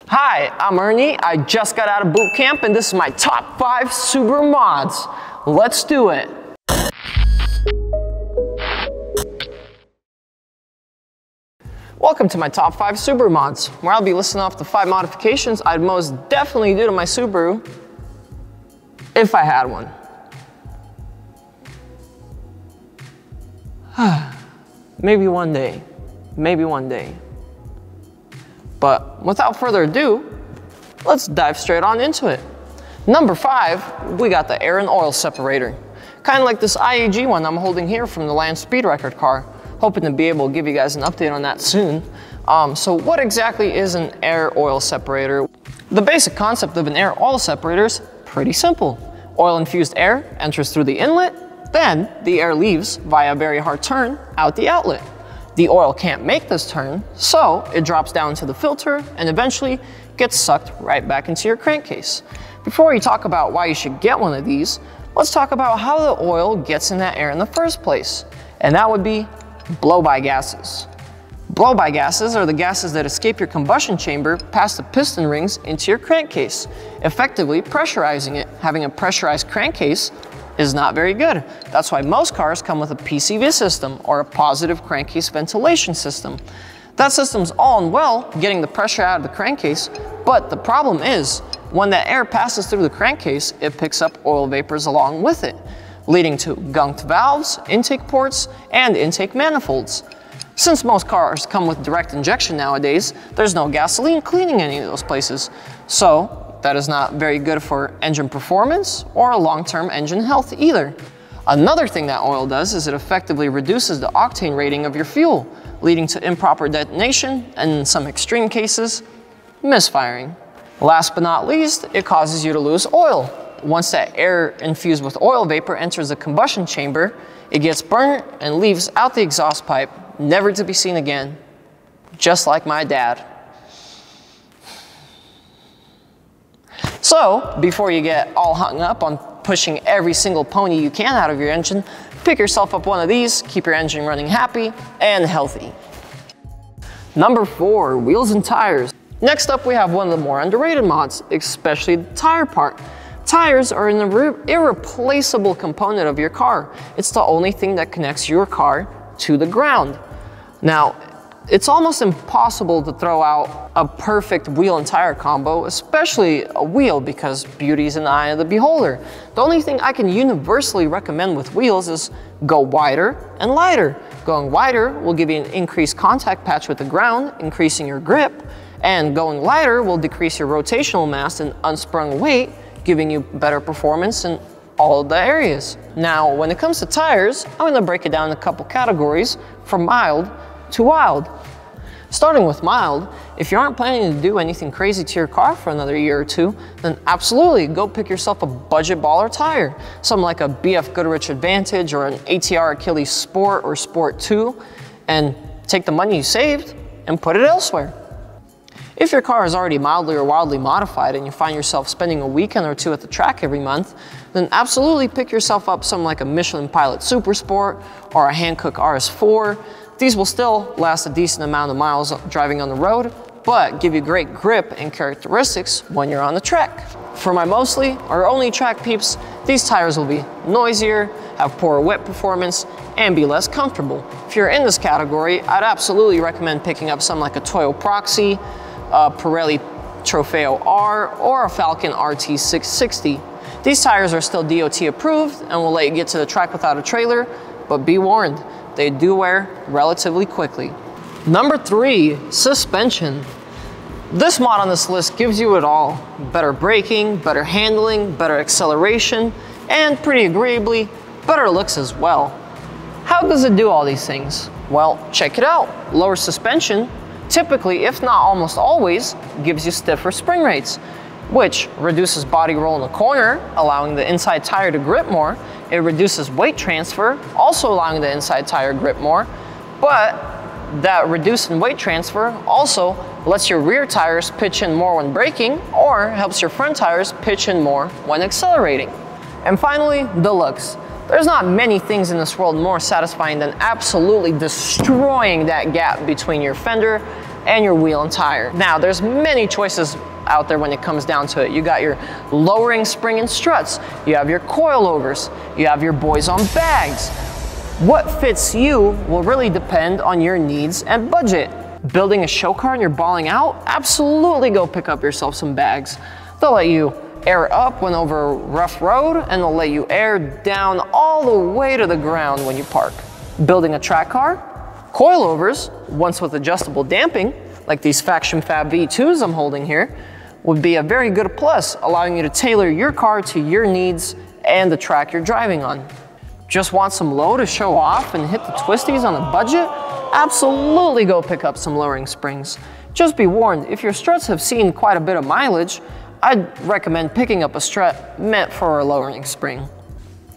Hi, I'm Ernie. I just got out of boot camp and this is my top 5 Subaru mods. Let's do it. Welcome to my top 5 Subaru mods, where I'll be listing off the 5 modifications I'd most definitely do to my Subaru if I had one. Maybe one day. Maybe one day. But without further ado, let's dive straight on into it. Number 5, we got the air and oil separator. Kind of like this IAG one I'm holding here from the Land Speed Record car. Hoping to be able to give you guys an update on that soon. So what exactly is an air oil separator? The basic concept of an air oil separator is pretty simple. Oil infused air enters through the inlet, then the air leaves via a very hard turn out the outlet. The oil can't make this turn, so it drops down to the filter and eventually gets sucked right back into your crankcase. Before we talk about why you should get one of these, let's talk about how the oil gets in that air in the first place. And that would be blow-by gases. Blow-by gases are the gases that escape your combustion chamber past the piston rings into your crankcase, effectively pressurizing it. Having a pressurized crankcase is not very good. That's why most cars come with a PCV system, or a positive crankcase ventilation system. That system's all and well getting the pressure out of the crankcase, but the problem is when that air passes through the crankcase, it picks up oil vapors along with it, leading to gunked valves, intake ports, and intake manifolds. Since most cars come with direct injection nowadays, there's no gasoline cleaning any of those places. So that is not very good for engine performance or long-term engine health either. Another thing that oil does is it effectively reduces the octane rating of your fuel, leading to improper detonation and in some extreme cases, misfiring. Last but not least, it causes you to lose oil. Once that air infused with oil vapor enters the combustion chamber, it gets burnt and leaves out the exhaust pipe, never to be seen again, just like my dad. So, before you get all hung up on pushing every single pony you can out of your engine, pick yourself up one of these, keep your engine running happy and healthy. Number 4, wheels and tires. Next up, we have one of the more underrated mods, especially the tire part. Tires are an irreplaceable component of your car. It's the only thing that connects your car to the ground. Now, it's almost impossible to throw out a perfect wheel and tire combo, especially a wheel, because beauty is in the eye of the beholder. The only thing I can universally recommend with wheels is go wider and lighter. Going wider will give you an increased contact patch with the ground, increasing your grip, and going lighter will decrease your rotational mass and unsprung weight, giving you better performance in all of the areas. Now, when it comes to tires, I'm going to break it down in a couple categories from mild to wild. Starting with mild, if you aren't planning to do anything crazy to your car for another year or two, then absolutely go pick yourself a budget baller tire. Something like a BF Goodrich Advantage or an ATR Achilles Sport or Sport 2, and take the money you saved and put it elsewhere. If your car is already mildly or wildly modified and you find yourself spending a weekend or two at the track every month, then absolutely pick yourself up something like a Michelin Pilot Super Sport or a Hankook RS4. These will still last a decent amount of miles driving on the road, but give you great grip and characteristics when you're on the track. For my mostly or only track peeps, these tires will be noisier, have poorer whip performance, and be less comfortable. If you're in this category, I'd absolutely recommend picking up something like a Toyo Proxy, a Pirelli Trofeo R, or a Falcon RT660. These tires are still DOT approved and will let you get to the track without a trailer, but be warned, they do wear relatively quickly. Number 3, suspension. This mod on this list gives you it all. Better braking, better handling, better acceleration, and pretty agreeably, better looks as well. How does it do all these things? Well, check it out. Lower suspension typically, if not almost always, gives you stiffer spring rates, which reduces body roll in the corner, allowing the inside tire to grip more. It reduces weight transfer, also allowing the inside tire to grip more, but that reduced in weight transfer also lets your rear tires pitch in more when braking, or helps your front tires pitch in more when accelerating. And finally, the looks. There's not many things in this world more satisfying than absolutely destroying that gap between your fender and your wheel and tire. Now, there's many choices out there when it comes down to it. You got your lowering spring and struts, you have your coilovers, you have your boys on bags. What fits you will really depend on your needs and budget. Building a show car and you're balling out? Absolutely go pick up yourself some bags. They'll let you air up when over a rough road, and they'll let you air down all the way to the ground when you park. Building a track car? Coilovers, once with adjustable damping, like these Faction Fab V2s I'm holding here, would be a very good plus, allowing you to tailor your car to your needs and the track you're driving on. Just want some low to show off and hit the twisties on a budget? Absolutely go pick up some lowering springs. Just be warned, if your struts have seen quite a bit of mileage, I'd recommend picking up a strut meant for a lowering spring.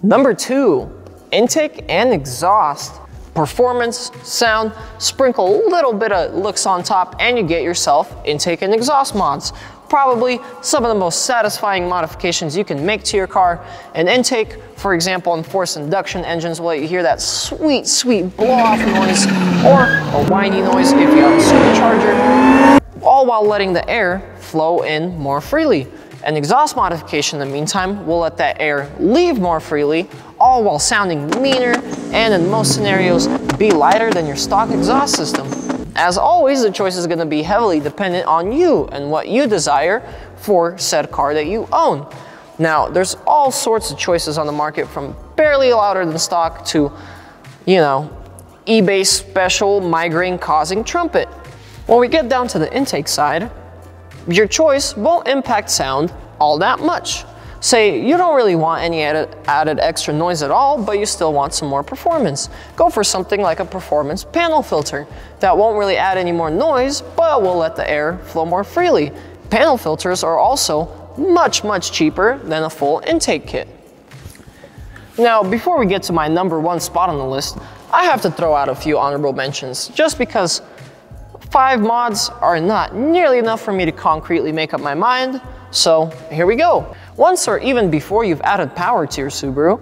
Number 2, intake and exhaust. Performance, sound, sprinkle a little bit of looks on top, and you get yourself intake and exhaust mods. Probably some of the most satisfying modifications you can make to your car. An intake, for example, on forced induction engines will let you hear that sweet, sweet blow-off noise, or a whiny noise if you have a supercharger, all while letting the air flow in more freely. An exhaust modification, in the meantime, will let that air leave more freely, all while sounding meaner and in most scenarios be lighter than your stock exhaust system. As always, the choice is going to be heavily dependent on you and what you desire for said car that you own. Now, there's all sorts of choices on the market, from barely louder than stock to, you know, eBay special migraine causing trumpet. When we get down to the intake side, your choice won't impact sound all that much. Say you don't really want any added extra noise at all, but you still want some more performance. Go for something like a performance panel filter. That won't really add any more noise, but will let the air flow more freely. Panel filters are also much, much cheaper than a full intake kit. Now, before we get to my number 1 spot on the list, I have to throw out a few honorable mentions, just because 5 mods are not nearly enough for me to concretely make up my mind, so here we go. Once or even before you've added power to your Subaru,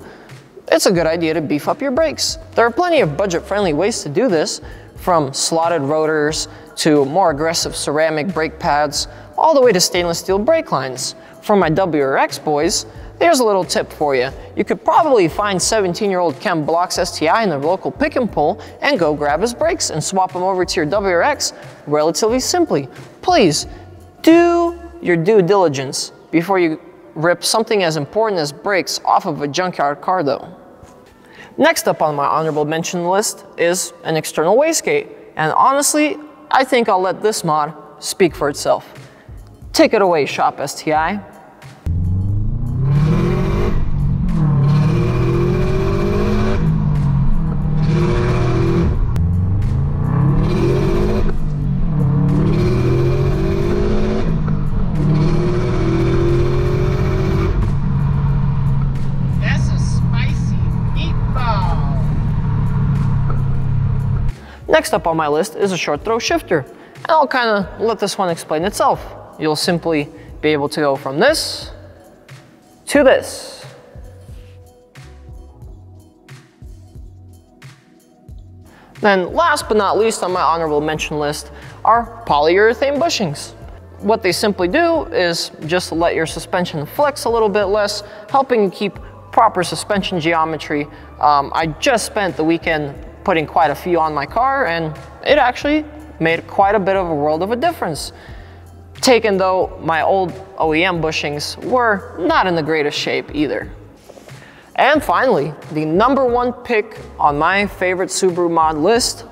it's a good idea to beef up your brakes. There are plenty of budget-friendly ways to do this, from slotted rotors to more aggressive ceramic brake pads, all the way to stainless steel brake lines. For my WRX boys, here's a little tip for you. You could probably find 17-year-old Ken Block's STI in the local pick and pull and go grab his brakes and swap them over to your WRX relatively simply. Please, do your due diligence before you rip something as important as brakes off of a junkyard car though. Next up on my honorable mention list is an external wastegate, and honestly, I think I'll let this mod speak for itself. Take it away, Shop STI. Next up on my list is a short throw shifter, and I'll kind of let this one explain itself. You'll simply be able to go from this to this. Then last but not least on my honorable mention list are polyurethane bushings. What they simply do is just let your suspension flex a little bit less, helping you keep proper suspension geometry. I just spent the weekend putting quite a few on my car, and it actually made quite a bit of a world of a difference. Taken though, my old OEM bushings were not in the greatest shape either. And finally, the number 1 pick on my favorite Subaru mod list,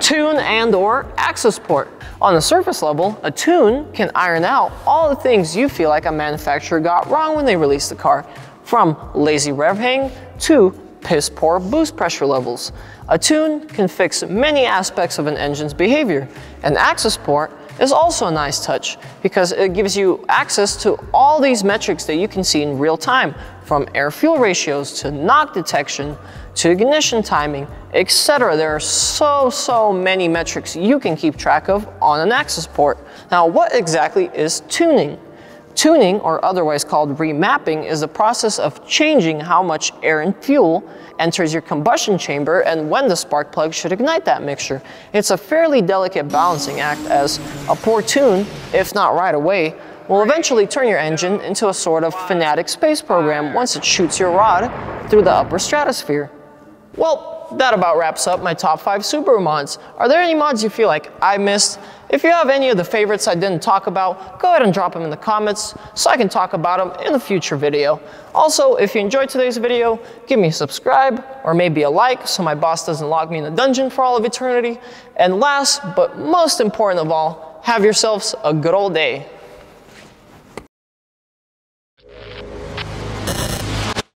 tune and/or access port. On the surface level, a tune can iron out all the things you feel like a manufacturer got wrong when they released the car, from lazy rev hang to piss poor boost pressure levels. A tune can fix many aspects of an engine's behavior. An access port is also a nice touch because it gives you access to all these metrics that you can see in real time, from air-fuel ratios to knock detection to ignition timing, etc. There are so many metrics you can keep track of on an access port. Now, what exactly is tuning? Tuning, or otherwise called remapping, is the process of changing how much air and fuel enters your combustion chamber and when the spark plug should ignite that mixture. It's a fairly delicate balancing act, as a poor tune, if not right away, will eventually turn your engine into a sort of fanatic space program once it shoots your rod through the upper stratosphere. Well, that about wraps up my top 5 Subaru mods. Are there any mods you feel like I missed? If you have any of the favorites I didn't talk about, go ahead and drop them in the comments so I can talk about them in a future video. Also, if you enjoyed today's video, give me a subscribe or maybe a like so my boss doesn't lock me in a dungeon for all of eternity. And last but most important of all, have yourselves a good old day.